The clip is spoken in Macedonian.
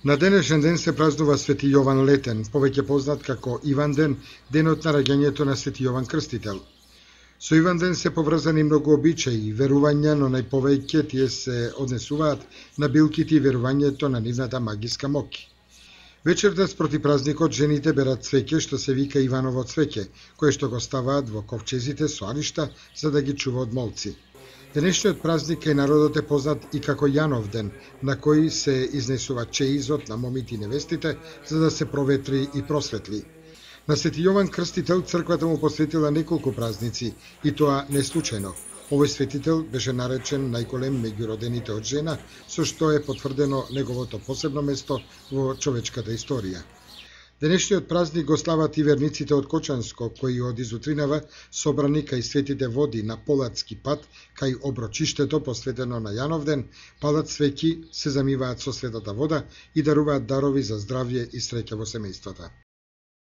На денешен ден се празнува Свети Јован Летен, повеќе познат како Иван ден, денот на раѓањето на Свети Јован Крстител. Со Иван ден се поврзани многу обичаи и верувања, но најповеќе тие се однесуваат на билките и верувањето на нивната магиска моќ. Вечерта спроти празникот жените берат цвеќе што се вика Иваново цвеќе, кое што го ставаат во ковчезите со аришта за да ги чува од молци. Денешниот празник кај народот е познат и како Јанов ден, на кој се изнесува чеизот на момите и невестите за да се проветри и просветли. На Свети Јован Крстител црквата му посветила неколку празници и тоа не случајно. Овој светител беше наречен најголем меѓу родените од жена, со што е потврдено неговото посебно место во човечката историја. Денешниот празник го слават и верниците од Кочанско, кои од изутринава собрани кај светите води на Полацки пат, кај оброчиштето посветено на Јановден, палат цвеќи, се замиваат со светата вода и даруваат дарови за здравје и среќа во семејствата.